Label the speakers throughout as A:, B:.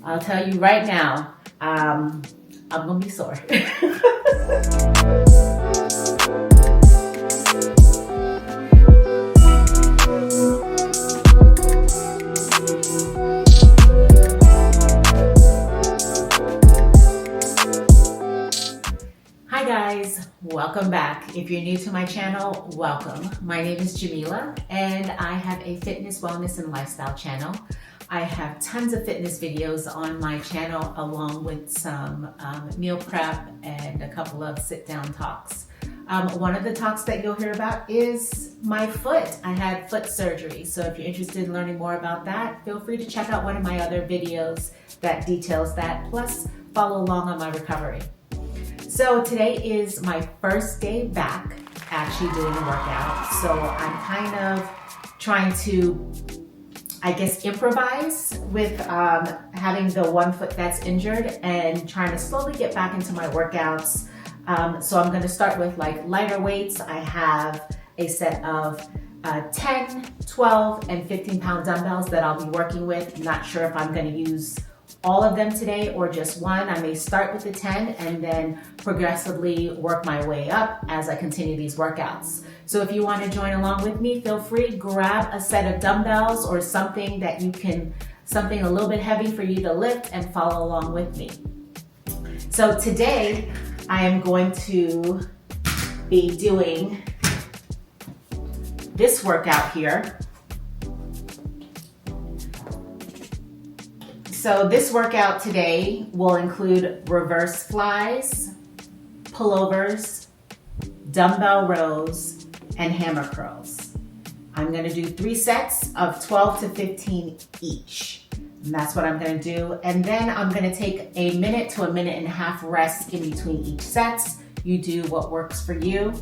A: I'll tell you right now, I'm gonna be sore. Hi guys, welcome back. If you're new to my channel, welcome. My name is Jamila and I have a fitness, wellness, and lifestyle channel. I have tons of fitness videos on my channel along with some meal prep and a couple of sit-down talks. One of the talks that you'll hear about is my foot. I had foot surgery, so if you're interested in learning more about that, feel free to check out one of my other videos that details that, plus follow along on my recovery. So today is my first day back actually doing a workout. So I'm kind of trying to, I guess, improvise with having the one foot that's injured and trying to slowly get back into my workouts. So I'm going to start with like lighter weights. I have a set of 10, 12, and 15-pound dumbbells that I'll be working with. Not sure if I'm going to use all of them today or just one. I may start with the 10 and then progressively work my way up as I continue these workouts. So if you want to join along with me, feel free, grab a set of dumbbells or something that you can, something a little bit heavy for you to lift and follow along with me. So today I am going to be doing this workout here. So this workout today will include reverse flies, pullovers, dumbbell rows, and hammer curls. I'm gonna do 3 sets of 12 to 15 each. And that's what I'm gonna do. And then I'm gonna take a minute to a minute and a half rest in between each sets. You do what works for you.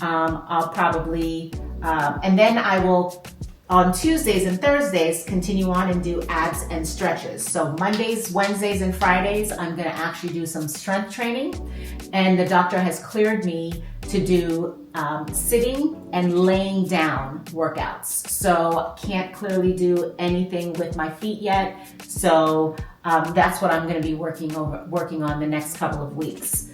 A: I'll probably, and then I will, on Tuesdays and Thursdays, continue on and do abs and stretches. So Mondays, Wednesdays, and Fridays, I'm gonna actually do some strength training. And the doctor has cleared me to do sitting and laying down workouts. So can't clearly do anything with my feet yet. So that's what I'm gonna be working on the next couple of weeks.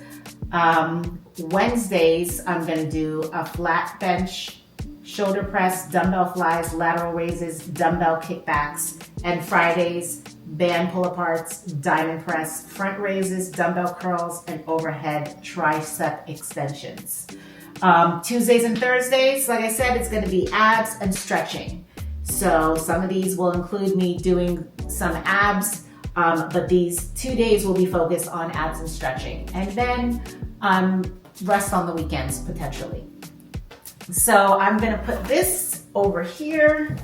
A: Wednesdays, I'm gonna do a flat bench, shoulder press, dumbbell flies, lateral raises, dumbbell kickbacks, and Fridays, band pull-aparts, diamond press, front raises, dumbbell curls, and overhead tricep extensions. Tuesdays and Thursdays, like I said, it's gonna be abs and stretching. So some of these will include me doing some abs, but these 2 days will be focused on abs and stretching. And then rest on the weekends, potentially. So I'm gonna put this over here.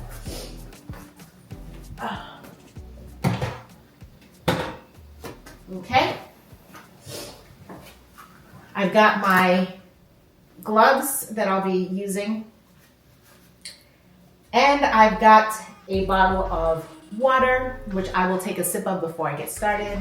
A: Okay. I've got my gloves that I'll be using. And I've got a bottle of water, which I will take a sip of before I get started.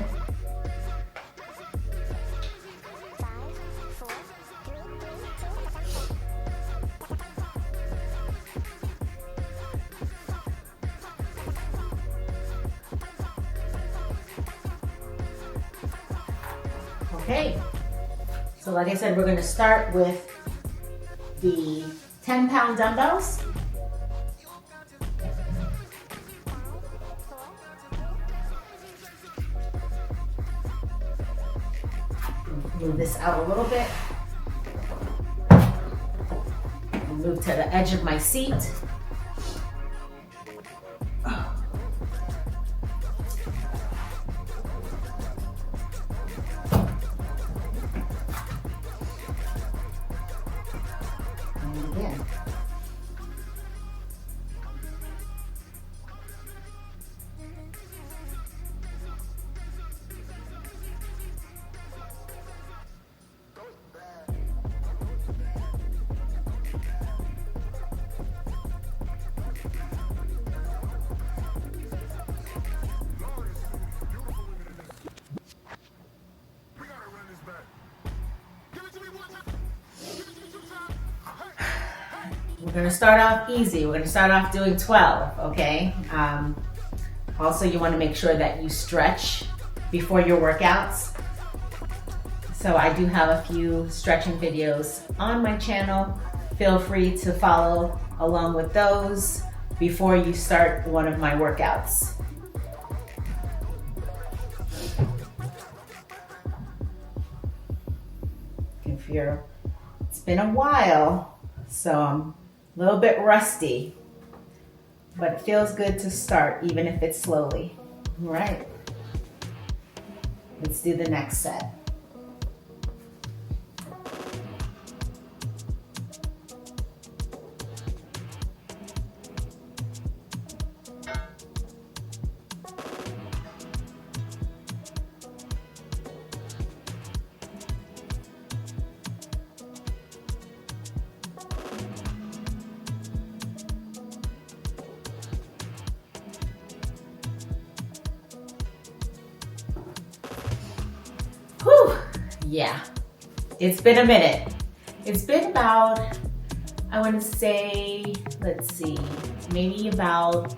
A: Okay, so like I said, we're going to start with the 10-pound dumbbells. Move this out a little bit. Move to the edge of my seat. We're gonna start off easy. We're gonna start off doing 12, okay? Also, you want to make sure that you stretch before your workouts. So I do have a few stretching videos on my channel. Feel free to follow along with those before you start one of my workouts. It's been a while, so I'm a little bit rusty, but it feels good to start, even if it's slowly. All right, let's do the next set. Whew, yeah, it's been a minute. It's been about, I want to say, let's see, maybe about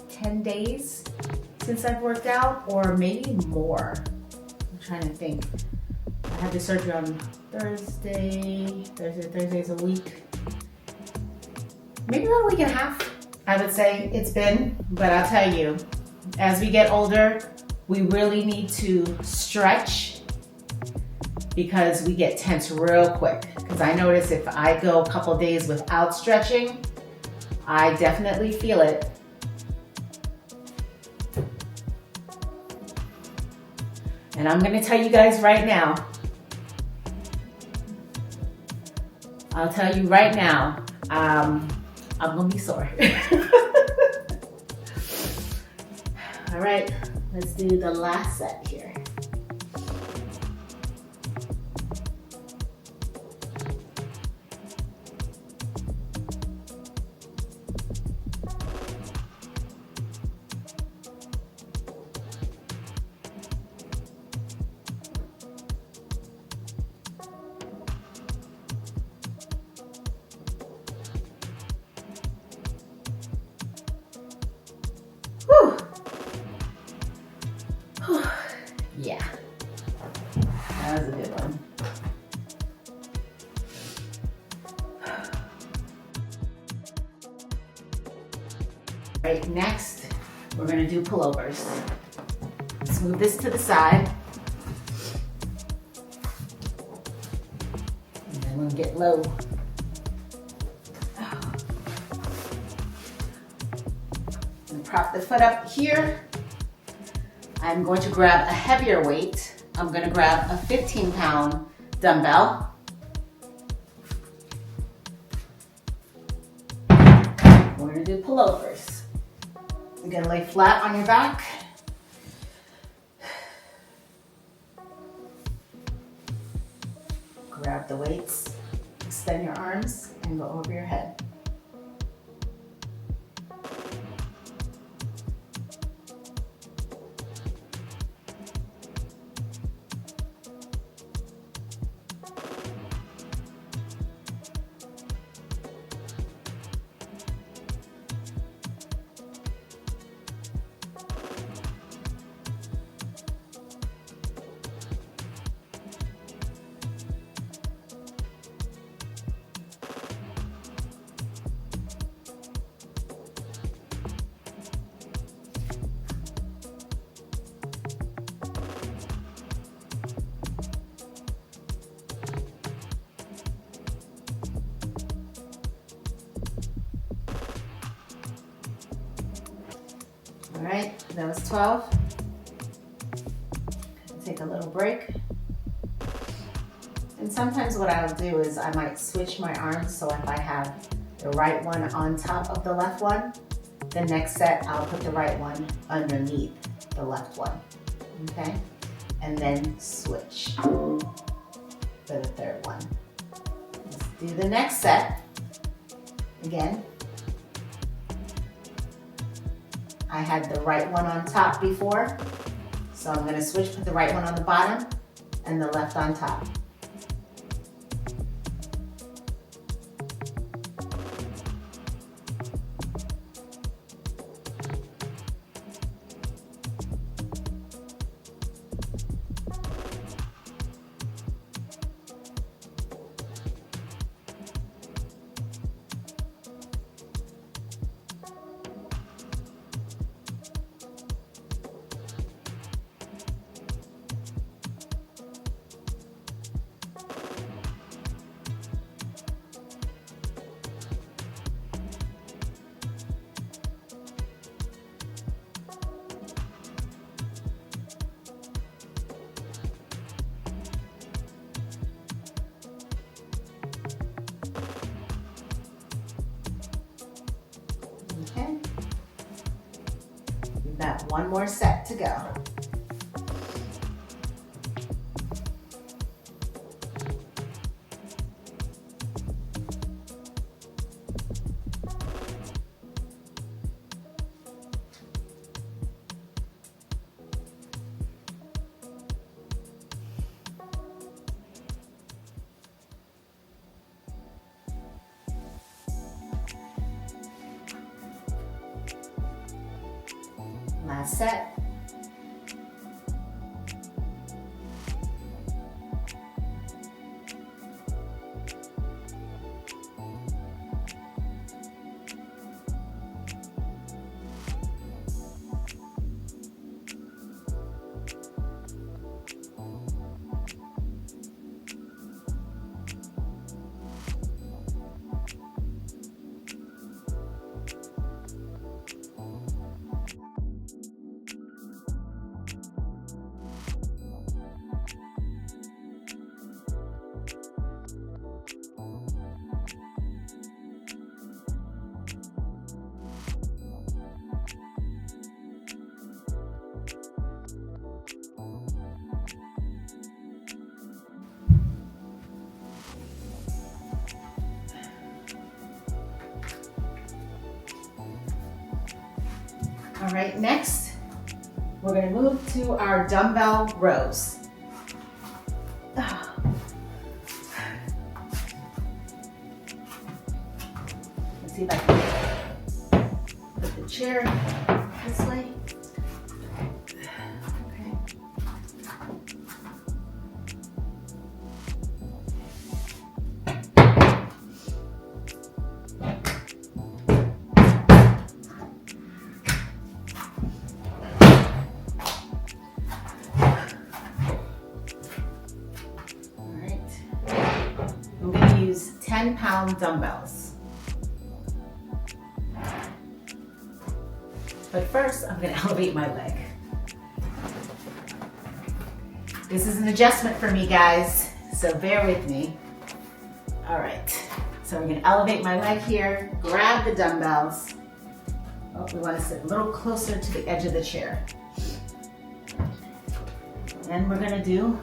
A: 10 days since I've worked out, or maybe more. I'm trying to think. I had the surgery on Thursday's a week. Maybe about a week and a half, I would say it's been, but I'll tell you, as we get older, we really need to stretch because we get tense real quick. Because I notice if I go a couple days without stretching, I definitely feel it. And I'm gonna tell you guys right now, I'll tell you right now, I'm gonna be sore. All right, let's do the last set here. Whew. Whew. Yeah, that was a good one. All right, next, we're gonna do pullovers. Let's move this to the side. And then we'll get low. And prop the foot up here. I'm going to grab a heavier weight. I'm going to grab a 15-pound dumbbell. We're going to do pullovers. You're going to lay flat on your back. Grab the weights, extend your arms, and go over your head. All right, that was 12. Take a little break. And sometimes what I'll do is I might switch my arms, so if I have the right one on top of the left one, the next set I'll put the right one underneath the left one, okay? And then switch for the third one. Let's do the next set. Again, I had the right one on top before, so I'm gonna switch, put the right one on the bottom and the left on top. got one more set to go. Last set. All right, next, we're gonna move to our dumbbell rows. Let's see if I can put the chair this way. All right, I'm gonna use 10-pound dumbbells. But first, I'm gonna elevate my leg. This is an adjustment for me, guys, so bear with me. All right, so I'm gonna elevate my leg here, grab the dumbbells. Oh, we wanna sit a little closer to the edge of the chair. Then we're gonna do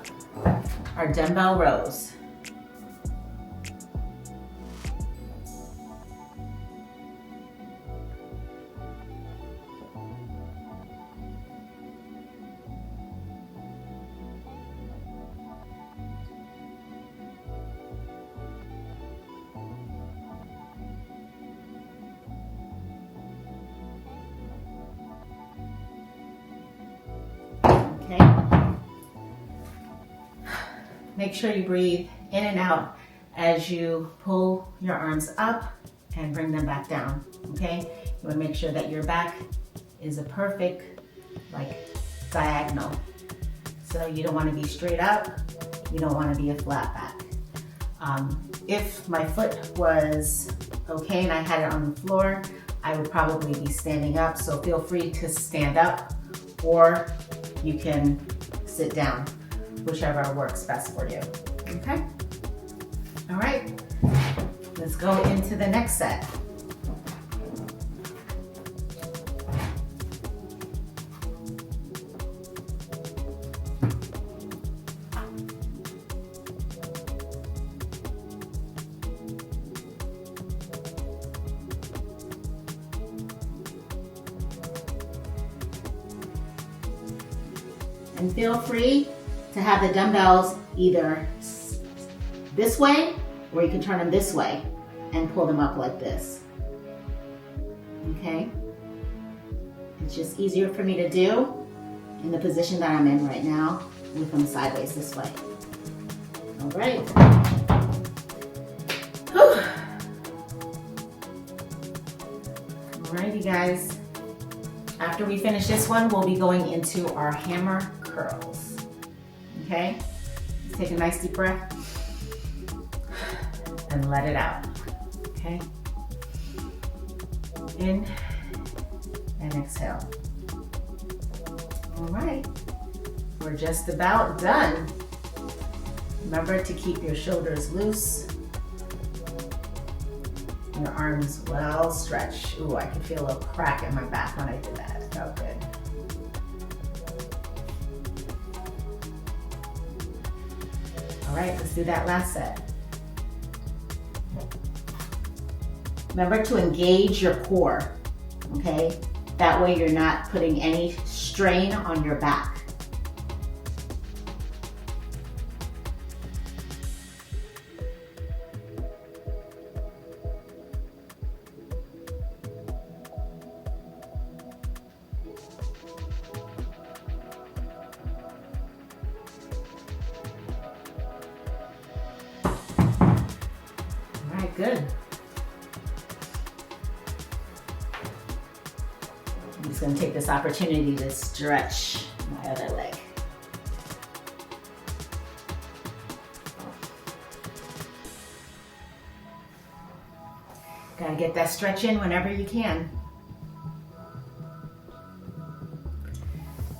A: our dumbbell rows. Okay. Make sure you breathe in and out as you pull your arms up and bring them back down, okay? You wanna make sure that your back is a perfect, diagonal. So you don't wanna be straight up, you don't wanna be a flat back. If my foot was okay and I had it on the floor, I would probably be standing up, so feel free to stand up, or you can sit down, whichever works best for you, okay? All right, let's go into the next set. And feel free to have the dumbbells either this way, or you can turn them this way and pull them up like this. Okay? It's just easier for me to do in the position that I'm in right now with them sideways this way. All right. Whew. All right, you guys. After we finish this one, we'll be going into our hammer curls. Okay? Let's take a nice deep breath and let it out. Okay? In and exhale. All right, we're just about done. Remember to keep your shoulders loose, your arms well stretched. Ooh, I can feel a little crack in my back when I did that. Felt good. All right, let's do that last set. Remember to engage your core, okay? That way you're not putting any strain on your back. All right, good. I'm just going to take this opportunity to stretch my other leg. Got to get that stretch in whenever you can.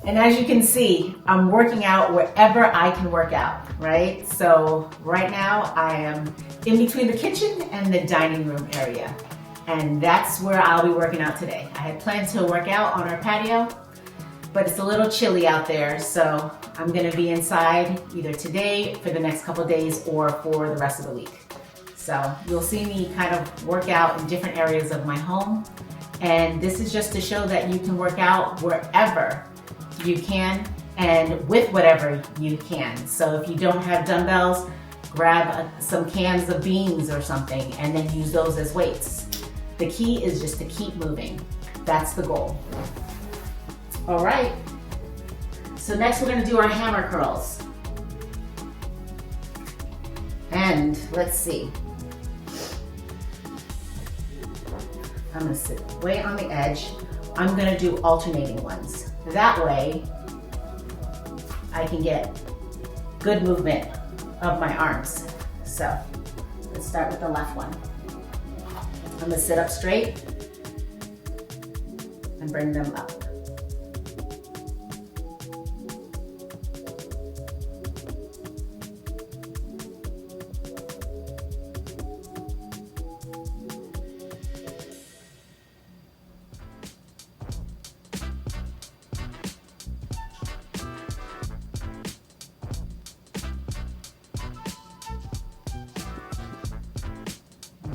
A: And as you can see, I'm working out wherever I can work out, right? So right now I am in between the kitchen and the dining room area. And that's where I'll be working out today. I had planned to work out on our patio, but it's a little chilly out there. So I'm gonna be inside either today, for the next couple of days, or for the rest of the week. So you'll see me kind of work out in different areas of my home. And this is just to show that you can work out wherever you can and with whatever you can. So if you don't have dumbbells, grab some cans of beans or something and then use those as weights. The key is just to keep moving. That's the goal. All right. So next we're gonna do our hammer curls. And let's see. I'm gonna sit way on the edge. I'm gonna do alternating ones. That way, I can get good movement of my arms. So, let's start with the left one. I'm gonna sit up straight and bring them up.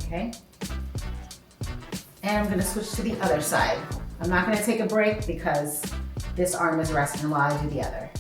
A: Okay, and I'm gonna switch to the other side. I'm not gonna take a break because this arm is resting while I do the other.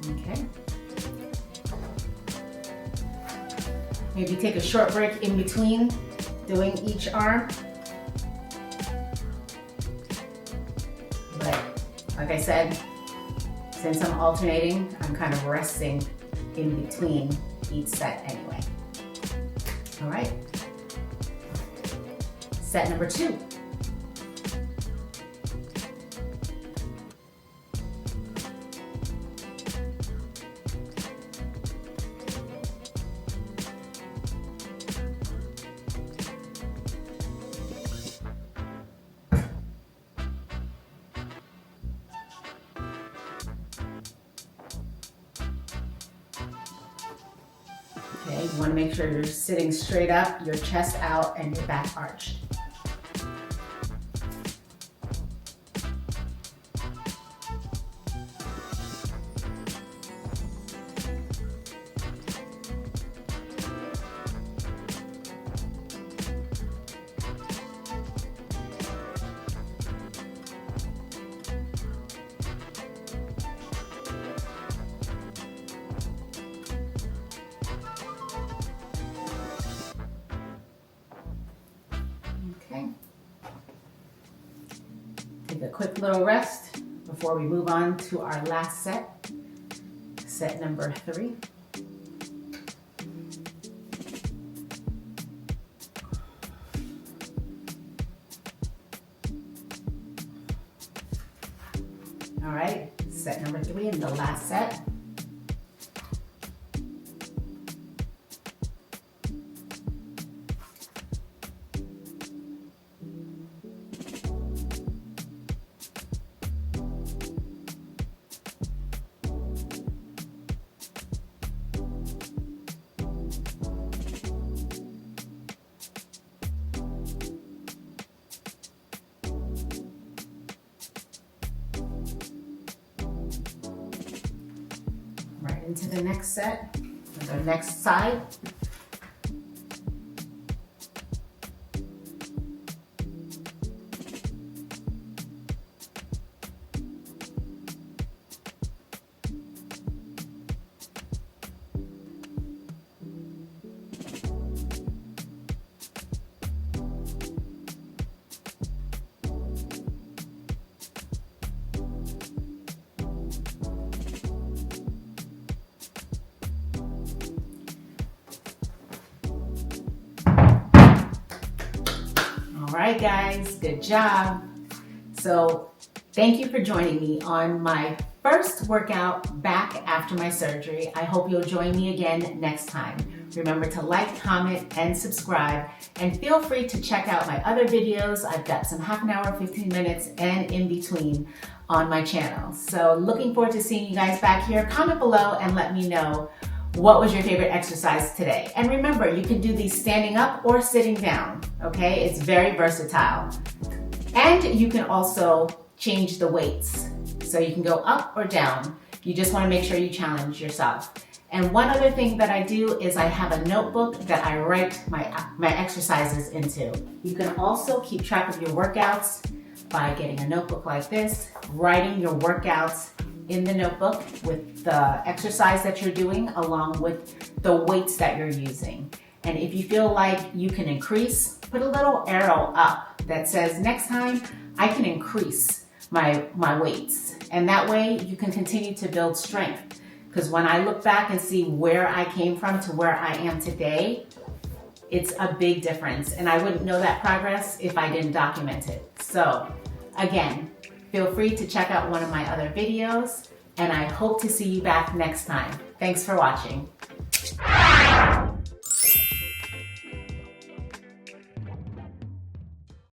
A: Okay. Maybe take a short break in between doing each arm. But like I said, since I'm alternating, I'm kind of resting in between each set anyway. All right. Set number 2. Okay, you want to make sure you're sitting straight up, your chest out, and your back arched. Okay. Take a quick little rest before we move on to our last set, set number 3. All right, set number 3 and the last set. into the next set, the next side. All right, guys, good job. So thank you for joining me on my first workout back after my surgery. I hope you'll join me again next time. Remember to like, comment, and subscribe, and feel free to check out my other videos. I've got some half an hour, 15 minutes, and in between on my channel. So looking forward to seeing you guys back here. Comment below and let me know what was your favorite exercise today. And remember, you can do these standing up or sitting down, okay? It's very versatile. And you can also change the weights. So you can go up or down. You just wanna make sure you challenge yourself. And one other thing that I do is I have a notebook that I write my exercises into. You can also keep track of your workouts by getting a notebook like this, writing your workouts in the notebook with the exercise that you're doing along with the weights that you're using. And if you feel like you can increase, put a little arrow up that says next time I can increase my weights. And that way you can continue to build strength. Because when I look back and see where I came from to where I am today, it's a big difference. And I wouldn't know that progress if I didn't document it. So again, feel free to check out one of my other videos, and I hope to see you back next time. Thanks for watching.